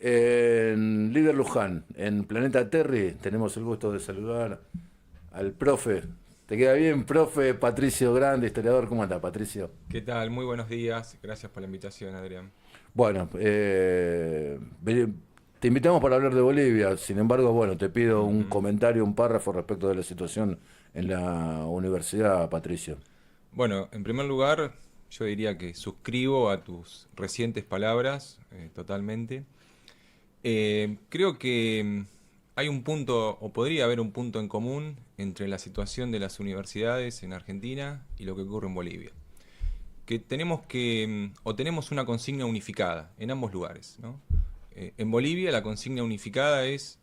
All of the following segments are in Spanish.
En Líder Luján, en Planeta Terry, tenemos el gusto de saludar al profe. ¿Te queda bien, profe Patricio Grande, historiador? ¿Cómo anda, Patricio? ¿Qué tal? Muy buenos días. Gracias por la invitación, Adrián. Bueno, te invitamos para hablar de Bolivia. Sin embargo, bueno, te pido un Ujú. comentario, un párrafo respecto de la situación en la universidad, Patricio. Bueno, en primer lugar, yo diría que suscribo a tus recientes palabras totalmente. Creo que hay un punto, o podría haber un punto en común entre la situación de las universidades en Argentina y lo que ocurre en Bolivia. Que tenemos o tenemos una consigna unificada en ambos lugares, ¿no? En Bolivia la consigna unificada es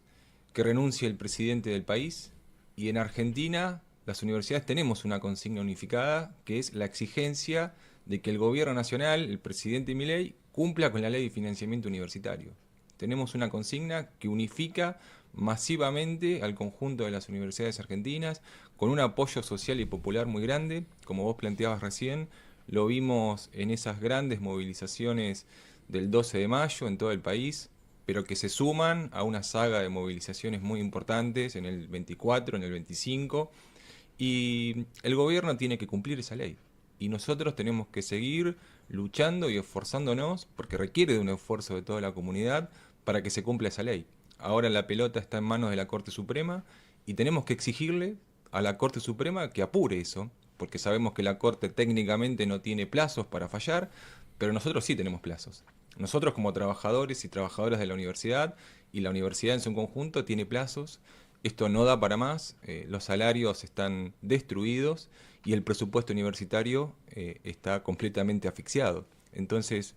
que renuncie el presidente del país, y en Argentina las universidades tenemos una consigna unificada que es la exigencia de que el gobierno nacional, el presidente Milei, cumpla con la ley de financiamiento universitario. Tenemos una consigna que unifica masivamente al conjunto de las universidades argentinas, con un apoyo social y popular muy grande, como vos planteabas recién. Lo vimos en esas grandes movilizaciones del 12 de mayo en todo el país, pero que se suman a una saga de movilizaciones muy importantes en el 24, en el 25, y el gobierno tiene que cumplir esa ley. Y nosotros tenemos que seguir luchando y esforzándonos, porque requiere de un esfuerzo de toda la comunidad para que se cumpla esa ley. Ahora la pelota está en manos de la Corte Suprema y tenemos que exigirle a la Corte Suprema que apure eso, porque sabemos que la Corte técnicamente no tiene plazos para fallar, pero nosotros sí tenemos plazos. Nosotros como trabajadores y trabajadoras de la universidad, y la universidad en su conjunto tiene plazos. Esto no da para más, los salarios están destruidos y el presupuesto universitario está completamente asfixiado. Entonces,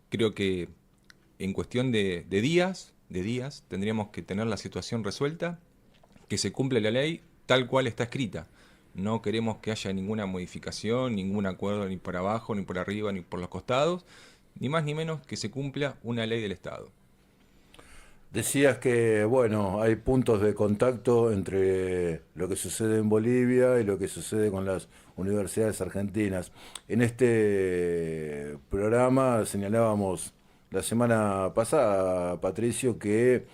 creo que en cuestión de días, tendríamos que tener la situación resuelta, que se cumpla la ley tal cual está escrita. No queremos que haya ninguna modificación, ningún acuerdo ni por abajo, ni por arriba, ni por los costados, ni más ni menos que se cumpla una ley del Estado. Decías que, bueno, hay puntos de contacto entre lo que sucede en Bolivia y lo que sucede con las universidades argentinas. En este programa señalábamos la semana pasada, Patricio, que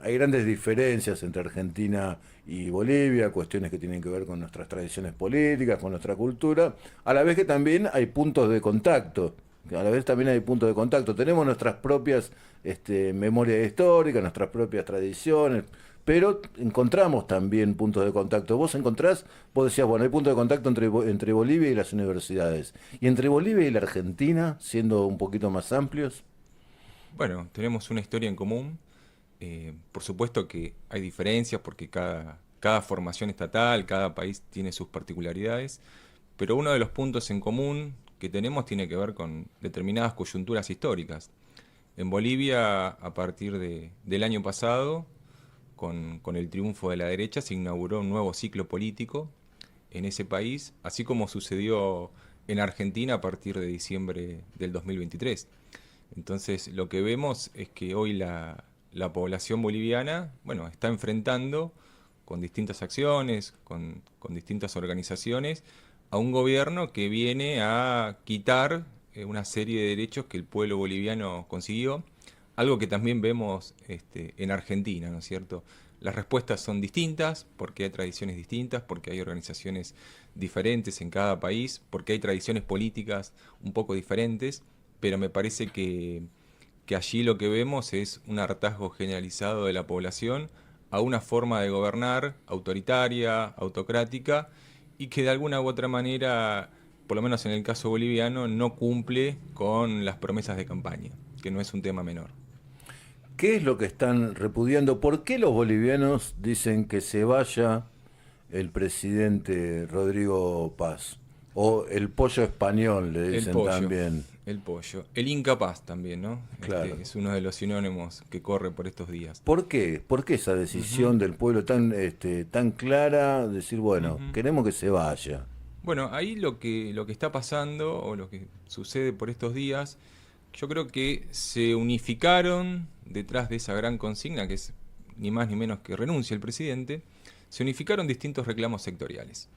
hay grandes diferencias entre Argentina y Bolivia, cuestiones que tienen que ver con nuestras tradiciones políticas, con nuestra cultura, a la vez que también hay puntos de contacto. A la vez también hay puntos de contacto. Tenemos nuestras propias memorias históricas, nuestras propias tradiciones, pero encontramos también puntos de contacto. Vos decías, bueno, hay puntos de contacto entre Bolivia y las universidades. Y entre Bolivia y la Argentina, siendo un poquito más amplios. Bueno, tenemos una historia en común. Por supuesto que hay diferencias porque cada formación estatal, cada país tiene sus particularidades, pero uno de los puntos en común que tenemos tiene que ver con determinadas coyunturas históricas. En Bolivia, a partir del año pasado, con el triunfo de la derecha, se inauguró un nuevo ciclo político en ese país, así como sucedió en Argentina a partir de diciembre del 2023. Entonces, lo que vemos es que hoy la población boliviana, bueno, está enfrentando con distintas acciones, con distintas organizaciones, a un gobierno que viene a quitar una serie de derechos que el pueblo boliviano consiguió, algo que también vemos en Argentina, ¿no es cierto? Las respuestas son distintas, porque hay tradiciones distintas, porque hay organizaciones diferentes en cada país, porque hay tradiciones políticas un poco diferentes, pero me parece que allí lo que vemos es un hartazgo generalizado de la población a una forma de gobernar autoritaria, autocrática, y que de alguna u otra manera, por lo menos en el caso boliviano, no cumple con las promesas de campaña, que no es un tema menor. ¿Qué es lo que están repudiando? ¿Por qué los bolivianos dicen que se vaya el presidente Rodrigo Paz? O el pollo español, le El dicen pollo, también. el pollo. El incapaz también, ¿no? Claro. Es uno de los sinónimos que corre por estos días. ¿Por qué? ¿Por qué esa Ujú, decisión del pueblo tan clara de decir, bueno, ujú. queremos que se vaya? Bueno, ahí lo que está pasando o lo que sucede por estos días, yo creo que se unificaron detrás de esa gran consigna, que es ni más ni menos que renuncie el presidente, se unificaron distintos reclamos sectoriales.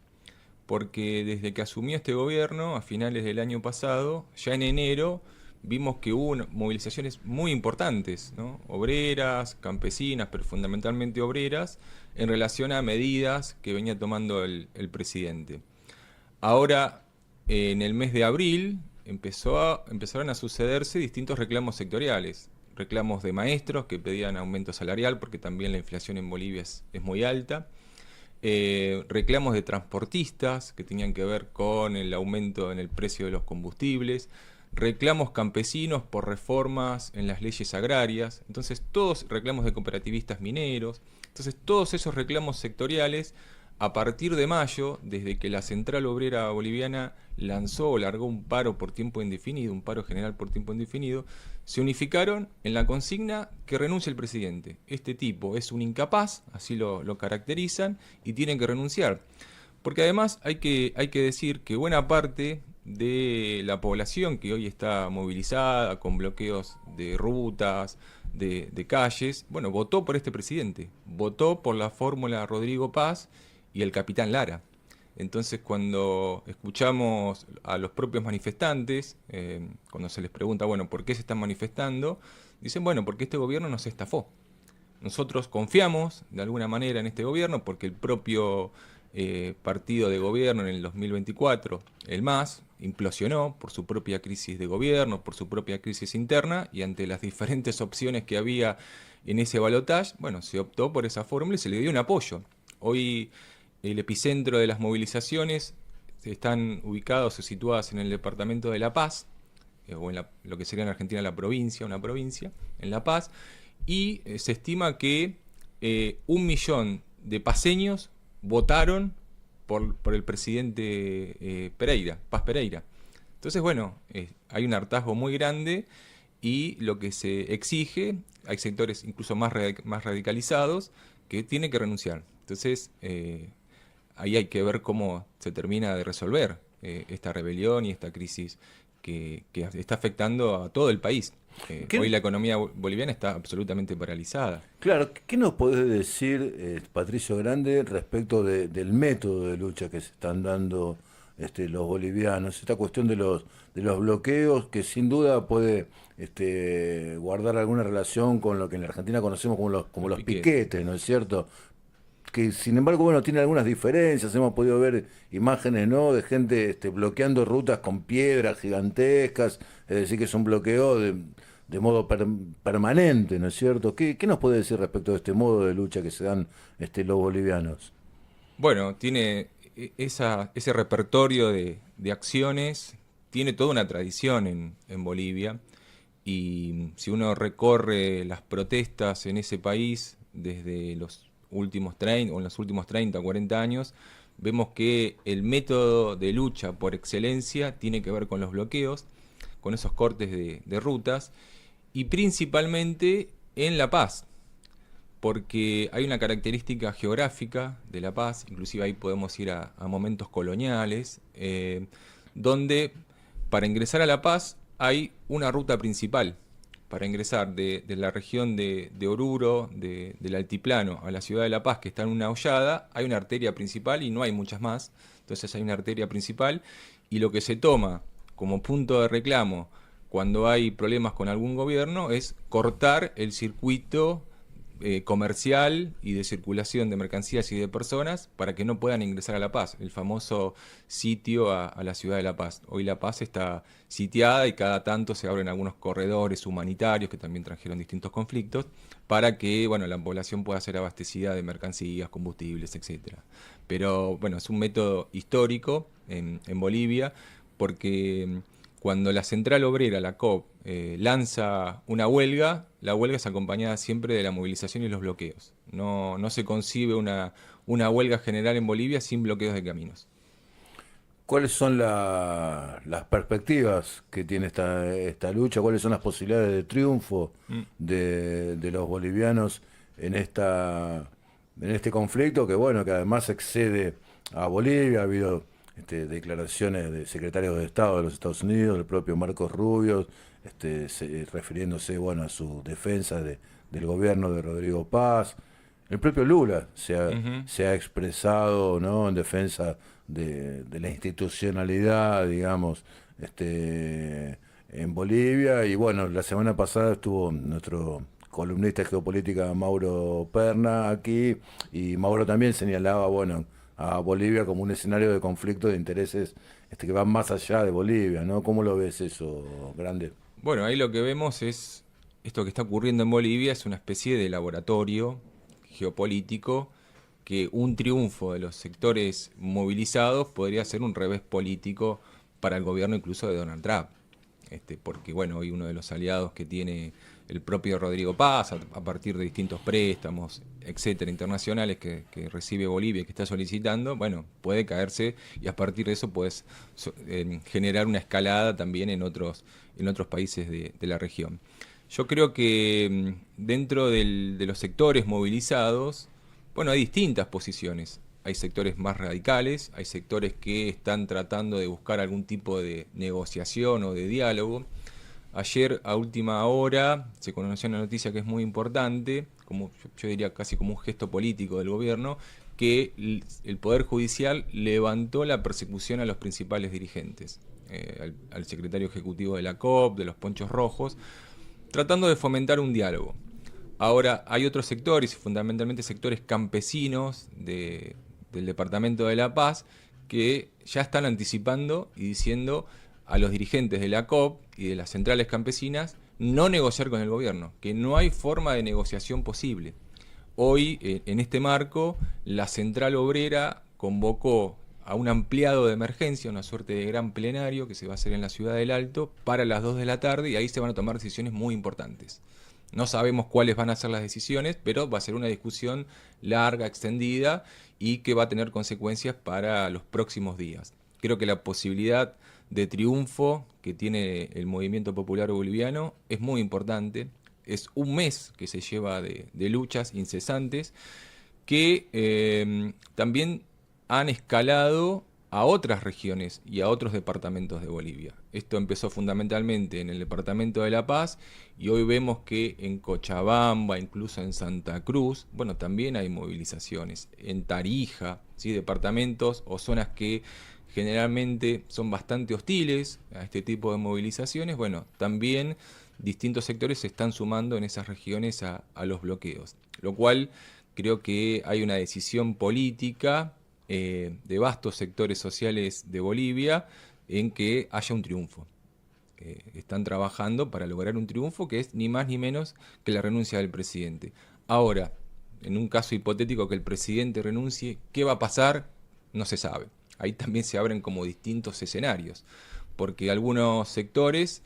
Porque desde que asumió este gobierno, a finales del año pasado, ya en enero, vimos que hubo movilizaciones muy importantes, ¿no? Obreras, campesinas, pero fundamentalmente obreras, en relación a medidas que venía tomando el presidente. Ahora, en el mes de abril, empezaron a sucederse distintos reclamos sectoriales. Reclamos de maestros que pedían aumento salarial, porque también la inflación en Bolivia es muy alta. Reclamos de transportistas que tenían que ver con el aumento en el precio de los combustibles, reclamos campesinos por reformas en las leyes agrarias, entonces todos reclamos de cooperativistas mineros, entonces todos esos reclamos sectoriales a partir de mayo, desde que la Central Obrera Boliviana lanzó o largó un paro por tiempo indefinido, un paro general por tiempo indefinido, se unificaron en la consigna que renuncie el presidente. Este tipo es un incapaz, así lo caracterizan, y tienen que renunciar. Porque además hay que decir que buena parte de la población que hoy está movilizada con bloqueos de rutas, de calles, bueno, votó por este presidente, votó por la fórmula Rodrigo Paz y el capitán Lara. Entonces, cuando escuchamos a los propios manifestantes, cuando se les pregunta, bueno, ¿por qué se están manifestando? Dicen, bueno, porque este gobierno nos estafó. Nosotros confiamos de alguna manera en este gobierno porque el propio partido de gobierno en el 2024, el MAS, implosionó por su propia crisis de gobierno, por su propia crisis interna, y ante las diferentes opciones que había en ese balotaje, bueno, se optó por esa fórmula y se le dio un apoyo. Hoy el epicentro de las movilizaciones están ubicados o situadas en el departamento de La Paz, o en lo que sería en Argentina la provincia, una provincia, en La Paz, y se estima que 1 millón de paceños votaron por el presidente Pereira, Paz Pereira. Entonces, bueno, hay un hartazgo muy grande y lo que se exige, hay sectores incluso más radicalizados que tienen que renunciar. Entonces, ahí hay que ver cómo se termina de resolver esta rebelión y esta crisis que está afectando a todo el país. Hoy la economía boliviana está absolutamente paralizada. Claro, ¿qué nos podés decir, Patricio Grande, respecto del método de lucha que se están dando los bolivianos? Esta cuestión de los bloqueos, que sin duda puede guardar alguna relación con lo que en la Argentina conocemos como los piquetes, ¿no es cierto? Que sin embargo, bueno, tiene algunas diferencias. Hemos podido ver imágenes, ¿no?, de gente bloqueando rutas con piedras gigantescas, es decir, que es un bloqueo de modo permanente, ¿no es cierto? ¿Qué nos puede decir respecto de este modo de lucha que se dan los bolivianos? Bueno, tiene ese repertorio de acciones, tiene toda una tradición en Bolivia, y si uno recorre las protestas en ese país desde los últimos 30 o en los últimos 30 o 40 años, vemos que el método de lucha por excelencia tiene que ver con los bloqueos, con esos cortes de rutas, y principalmente en La Paz, porque hay una característica geográfica de La Paz, inclusive ahí podemos ir a momentos coloniales, donde para ingresar a La Paz hay una ruta principal. Para ingresar de la región de Oruro, del altiplano, a la ciudad de La Paz, que está en una hollada, hay una arteria principal y no hay muchas más. Entonces hay una arteria principal, y lo que se toma como punto de reclamo cuando hay problemas con algún gobierno es cortar el circuito comercial y de circulación de mercancías y de personas para que no puedan ingresar a La Paz, el famoso sitio a la ciudad de La Paz. Hoy La Paz está sitiada y cada tanto se abren algunos corredores humanitarios que también trajeron distintos conflictos para que, bueno, la población pueda ser abastecida de mercancías, combustibles, etcétera. Pero bueno, es un método histórico en Bolivia, porque cuando la Central Obrera, la COP, lanza una huelga, la huelga es acompañada siempre de la movilización y los bloqueos. No se concibe una huelga general en Bolivia sin bloqueos de caminos. ¿Cuáles son las perspectivas que tiene esta lucha? ¿Cuáles son las posibilidades de triunfo de los bolivianos en este conflicto que, bueno, que además excede a Bolivia? Ha habido declaraciones de secretarios de Estado de los Estados Unidos, del propio Marcos Rubio, refiriéndose, bueno, a su defensa del gobierno de Rodrigo Paz. El propio Lula se ha expresado, ¿no?, en defensa de la institucionalidad, digamos, en Bolivia. Y bueno, la semana pasada estuvo nuestro columnista de geopolítica Mauro Perna aquí, y Mauro también señalaba, bueno, a Bolivia como un escenario de conflicto de intereses que van más allá de Bolivia, ¿no? ¿Cómo lo ves eso, Grande? Bueno, ahí lo que vemos es esto que está ocurriendo en Bolivia, es una especie de laboratorio geopolítico que un triunfo de los sectores movilizados podría ser un revés político para el gobierno incluso de Donald Trump. Porque bueno, hoy uno de los aliados que tiene el propio Rodrigo Paz, a partir de distintos préstamos, etcétera, internacionales que recibe Bolivia y que está solicitando, bueno, puede caerse y a partir de eso puedes generar una escalada también en otros países de la región. Yo creo que dentro de los sectores movilizados, bueno, hay distintas posiciones. Hay sectores más radicales, hay sectores que están tratando de buscar algún tipo de negociación o de diálogo. Ayer, a última hora, se conoció una noticia que es muy importante, como yo diría casi como un gesto político del gobierno, que el Poder Judicial levantó la persecución a los principales dirigentes, al secretario ejecutivo de la COP, de los Ponchos Rojos, tratando de fomentar un diálogo. Ahora, hay otros sectores, fundamentalmente sectores campesinos del Departamento de La Paz, que ya están anticipando y diciendo a los dirigentes de la COP y de las centrales campesinas no negociar con el gobierno, que no hay forma de negociación posible. Hoy, en este marco, la Central Obrera convocó a un ampliado de emergencia, una suerte de gran plenario que se va a hacer en la Ciudad del Alto para las 2 de la tarde, y ahí se van a tomar decisiones muy importantes. No sabemos cuáles van a ser las decisiones, pero va a ser una discusión larga, extendida y que va a tener consecuencias para los próximos días. Creo que la posibilidad de triunfo que tiene el movimiento popular boliviano es muy importante. Es un mes que se lleva de luchas incesantes que también han escalado a otras regiones y a otros departamentos de Bolivia. Esto empezó fundamentalmente en el departamento de La Paz y hoy vemos que en Cochabamba, incluso en Santa Cruz, bueno, también hay movilizaciones. En Tarija, ¿sí? Departamentos o zonas que generalmente son bastante hostiles a este tipo de movilizaciones, bueno, también distintos sectores se están sumando en esas regiones a los bloqueos, lo cual creo que hay una decisión política de vastos sectores sociales de Bolivia en que haya un triunfo. Están trabajando para lograr un triunfo que es ni más ni menos que la renuncia del presidente. Ahora, en un caso hipotético que el presidente renuncie, ¿qué va a pasar? No se sabe. Ahí también se abren como distintos escenarios, porque algunos sectores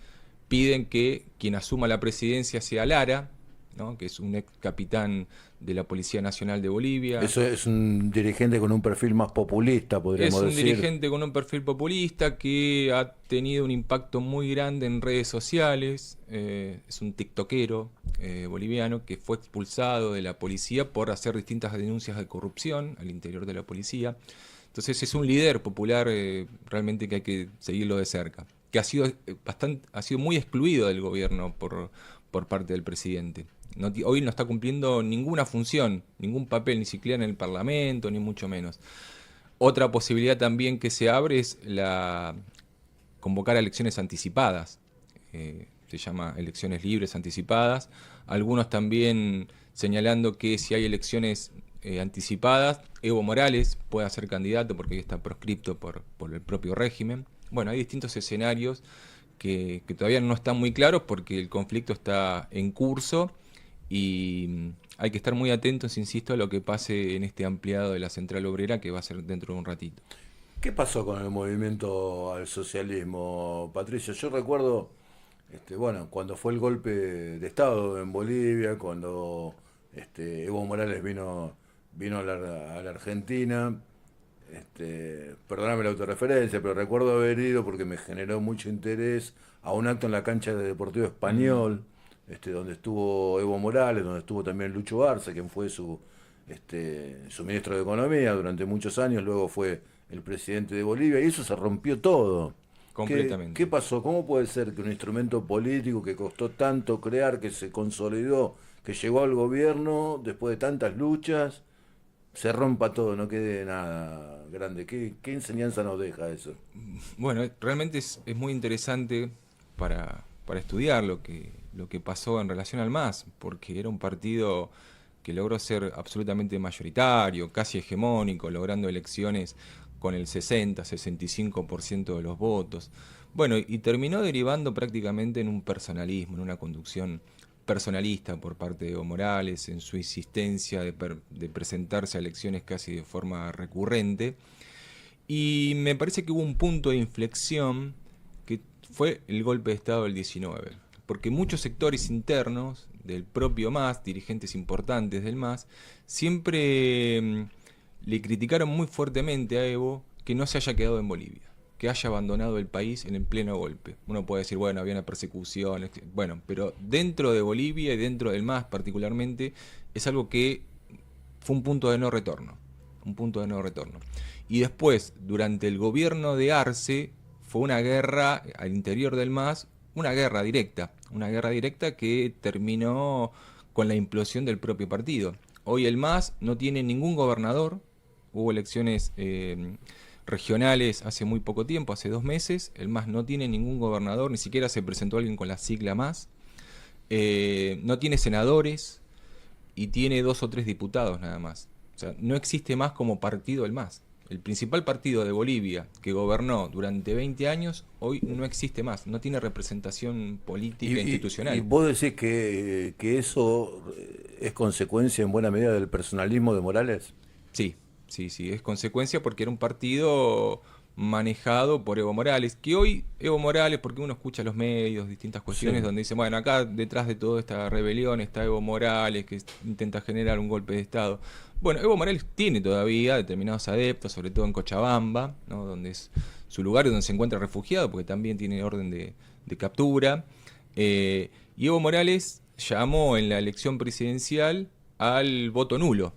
piden que quien asuma la presidencia sea Lara, ¿no? Que es un ex capitán de la Policía Nacional de Bolivia. Eso es un dirigente con un perfil más populista, Es podríamos un decir. dirigente con un perfil populista que ha tenido un impacto muy grande en redes sociales. Es un tiktokero boliviano que fue expulsado de la policía por hacer distintas denuncias de corrupción al interior de la policía. Entonces es un líder popular realmente que hay que seguirlo de cerca, que ha sido muy excluido del gobierno por parte del presidente. Hoy no está cumpliendo ninguna función, ningún papel, ni siquiera en el Parlamento, ni mucho menos. Otra posibilidad también que se abre es convocar a elecciones anticipadas. Se llama elecciones libres anticipadas. Algunos también señalando que si hay elecciones anticipadas, Evo Morales puede ser candidato porque está proscripto por el propio régimen. Bueno, hay distintos escenarios que todavía no están muy claros porque el conflicto está en curso y hay que estar muy atentos, insisto, a lo que pase en este ampliado de la Central Obrera que va a ser dentro de un ratito. ¿Qué pasó con el movimiento al socialismo, Patricio? Yo recuerdo, bueno, cuando fue el golpe de Estado en Bolivia, cuando Evo Morales vino a la Argentina. Perdóname la autorreferencia, pero recuerdo haber ido porque me generó mucho interés a un acto en la cancha de Deportivo Mm. Español, donde estuvo Evo Morales, donde estuvo también Lucho Arce, quien fue su ministro de Economía durante muchos años, luego fue el presidente de Bolivia, y eso se rompió todo. ¿Qué Completamente. pasó? ¿Cómo puede ser que un instrumento político que costó tanto crear, que se consolidó, que llegó al gobierno después de tantas luchas, se rompa todo, no quede nada grande? ¿Qué enseñanza nos deja eso? Bueno, realmente es muy interesante para estudiar lo que pasó en relación al MAS, porque era un partido que logró ser absolutamente mayoritario, casi hegemónico, logrando elecciones con el 60-65% de los votos. Bueno, y terminó derivando prácticamente en un personalismo, en una conducción personalista por parte de Evo Morales, en su insistencia de presentarse a elecciones casi de forma recurrente. Y me parece que hubo un punto de inflexión que fue el golpe de Estado del 19, porque muchos sectores internos del propio MAS, dirigentes importantes del MAS, siempre le criticaron muy fuertemente a Evo que no se haya quedado en Bolivia, que haya abandonado el país en el pleno golpe. Uno puede decir, bueno, había una persecución, bueno, pero dentro de Bolivia y dentro del MAS particularmente, es algo que fue un punto de no retorno, un punto de no retorno. Y después, durante el gobierno de Arce, fue una guerra al interior del MAS, una guerra directa que terminó con la implosión del propio partido. Hoy el MAS no tiene ningún gobernador, hubo elecciones regionales hace muy poco tiempo, hace 2 meses, el MAS no tiene ningún gobernador, ni siquiera se presentó alguien con la sigla MAS, no tiene senadores y tiene 2 o 3 diputados nada más. O sea, no existe más como partido el MAS. El principal partido de Bolivia que gobernó durante 20 años, hoy no existe más, no tiene representación política institucional. Y vos decís que eso es consecuencia en buena medida del personalismo de Morales. Sí, sí, es consecuencia porque era un partido manejado por Evo Morales, que hoy Evo Morales, porque uno escucha los medios, distintas cuestiones Sí. donde dicen, bueno, acá detrás de toda esta rebelión está Evo Morales, que intenta generar un golpe de Estado. Bueno, Evo Morales tiene todavía determinados adeptos, sobre todo en Cochabamba, ¿no? Donde es su lugar y donde se encuentra refugiado, porque también tiene orden de captura. Y Evo Morales llamó en la elección presidencial al voto nulo.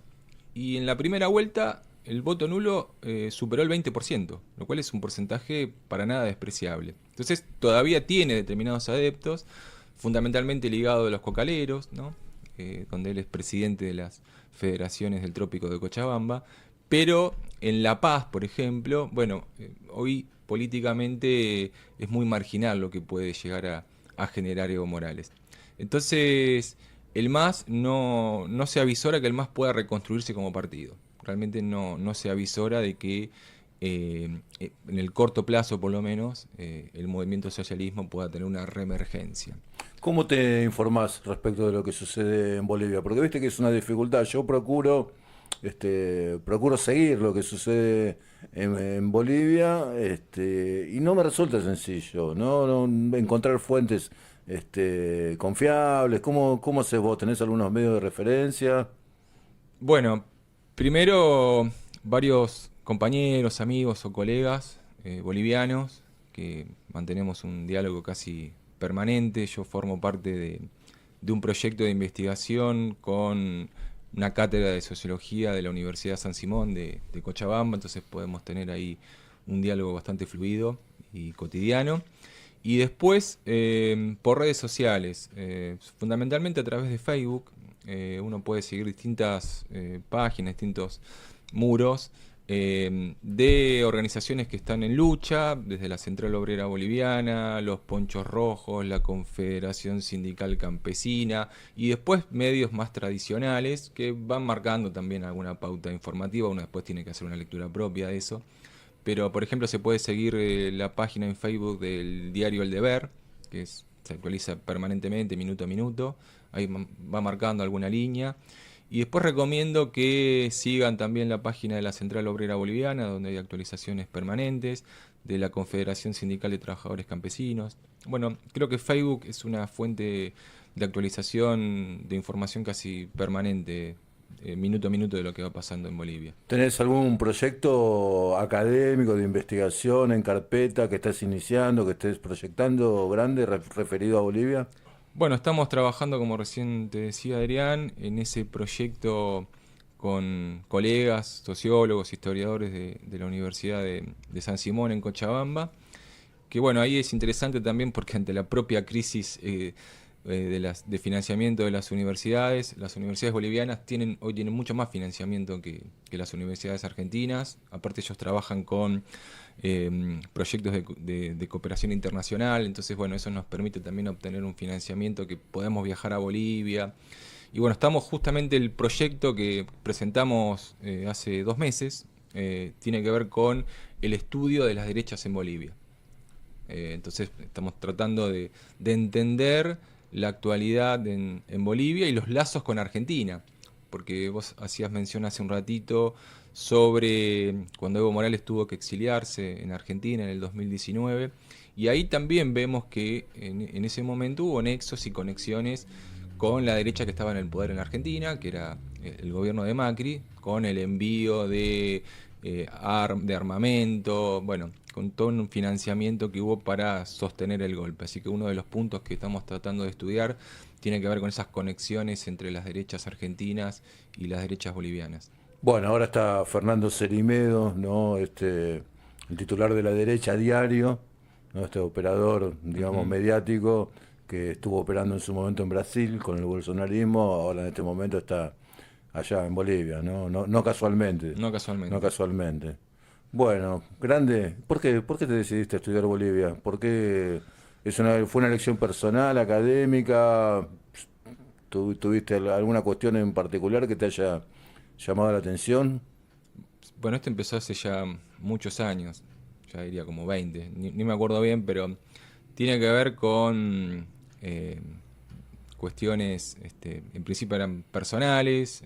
Y en la primera vuelta el voto nulo superó el 20%, lo cual es un porcentaje para nada despreciable. Entonces todavía tiene determinados adeptos, fundamentalmente ligado a los cocaleros, ¿no? Donde él es presidente de las federaciones del Trópico de Cochabamba, pero en La Paz, por ejemplo, bueno, hoy políticamente es muy marginal lo que puede llegar a generar Evo Morales. Entonces, el MAS no se avisora que el MAS pueda reconstruirse como partido. Realmente no se avisora de que en el corto plazo, por lo menos, el movimiento socialismo pueda tener una reemergencia. ¿Cómo te informás respecto de lo que sucede en Bolivia? Porque viste que es una dificultad. Yo procuro seguir lo que sucede en Bolivia, y no me resulta sencillo, ¿no? Encontrar fuentes confiables. ¿Cómo haces vos? ¿Tenés algunos medios de referencia? Bueno, primero varios compañeros, amigos o colegas bolivianos que mantenemos un diálogo casi permanente. Yo formo parte de un proyecto de investigación con una cátedra de sociología de la Universidad San Simón de Cochabamba, entonces podemos tener ahí un diálogo bastante fluido y cotidiano. Y después por redes sociales, fundamentalmente a través de Facebook, uno puede seguir distintas páginas, distintos muros de organizaciones que están en lucha, desde la Central Obrera Boliviana, los Ponchos Rojos, la Confederación Sindical Campesina y después medios más tradicionales que van marcando también alguna pauta informativa. Uno después tiene que hacer una lectura propia de eso. Pero, por ejemplo, se puede seguir la página en Facebook del diario El Deber, se actualiza permanentemente, minuto a minuto. Ahí va marcando alguna línea. Y después recomiendo que sigan también la página de la Central Obrera Boliviana, donde hay actualizaciones permanentes, de la Confederación Sindical de Trabajadores Campesinos. Bueno, creo que Facebook es una fuente de actualización de información casi permanente, minuto a minuto de lo que va pasando en Bolivia. ¿Tenés algún proyecto académico de investigación en carpeta que estés iniciando, que estés proyectando grande referido a Bolivia? Bueno, estamos trabajando, como recién te decía Adrián, en ese proyecto con colegas, sociólogos, historiadores de la Universidad de San Simón en Cochabamba, que bueno, ahí es interesante también porque ante la propia crisis de financiamiento de las universidades. Las universidades bolivianas hoy tienen mucho más financiamiento que las universidades argentinas. Aparte ellos trabajan con proyectos de cooperación internacional, entonces bueno, eso nos permite también obtener un financiamiento que podemos viajar a Bolivia. Y bueno, estamos justamente el proyecto que presentamos hace 2 meses, tiene que ver con el estudio de las derechas en Bolivia. Entonces estamos tratando de entender la actualidad en Bolivia y los lazos con Argentina, porque vos hacías mención hace un ratito sobre cuando Evo Morales tuvo que exiliarse en Argentina en el 2019, y ahí también vemos que en ese momento hubo nexos y conexiones con la derecha que estaba en el poder en Argentina, que era el gobierno de Macri, con el envío de armamento, bueno, con todo un financiamiento que hubo para sostener el golpe. Así que uno de los puntos que estamos tratando de estudiar tiene que ver con esas conexiones entre las derechas argentinas y las derechas bolivianas. Bueno, ahora está Fernando Cerimedo, ¿no? El titular de la derecha diario, ¿no? Este operador, digamos, Ujú. mediático, que estuvo operando en su momento en Brasil con el bolsonarismo, ahora en este momento está allá en Bolivia, ¿no? No, no casualmente, No no casualmente. casualmente. Bueno, grande, por qué te decidiste a estudiar Bolivia? ¿Por qué fue una elección personal, académica? ¿Tuviste alguna cuestión en particular que te haya llamado la atención? Bueno, esto empezó hace ya muchos años, ya diría como 20, ni me acuerdo bien, pero tiene que ver con cuestiones, en principio eran personales.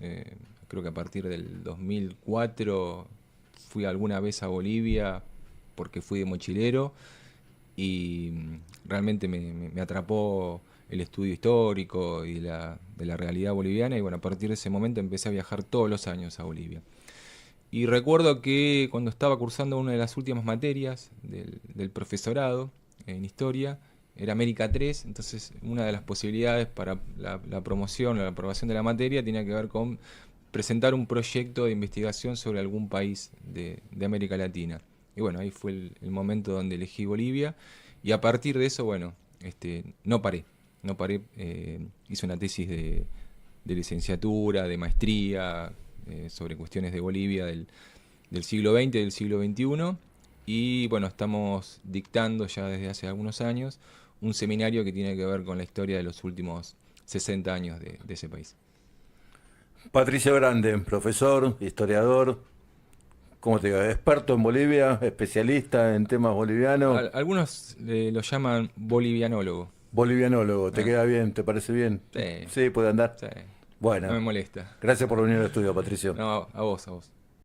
Creo que a partir del 2004 fui alguna vez a Bolivia porque fui de mochilero y realmente me atrapó el estudio histórico y de la realidad boliviana, y bueno, a partir de ese momento empecé a viajar todos los años a Bolivia. Y recuerdo que cuando estaba cursando una de las últimas materias del profesorado en historia, era América 3, entonces una de las posibilidades para la promoción o la aprobación de la materia tenía que ver con presentar un proyecto de investigación sobre algún país de América Latina. Y bueno, ahí fue el momento donde elegí Bolivia, y a partir de eso, bueno, no paré, hice una tesis de licenciatura, de maestría, sobre cuestiones de Bolivia del siglo XX y del siglo XXI. Y bueno, estamos dictando ya desde hace algunos años un seminario que tiene que ver con la historia de los últimos 60 años de ese país. Patricio Grande, profesor, historiador, ¿cómo te digo? Experto en Bolivia, especialista en temas bolivianos, Algunos lo llaman bolivianólogo. bolivianólogo, ¿te Ah, queda bien? ¿Te parece bien? sí, Sí, puede andar. sí, no Bueno, me molesta. gracias por venir al estudio, Patricio. No, a vos, a vos.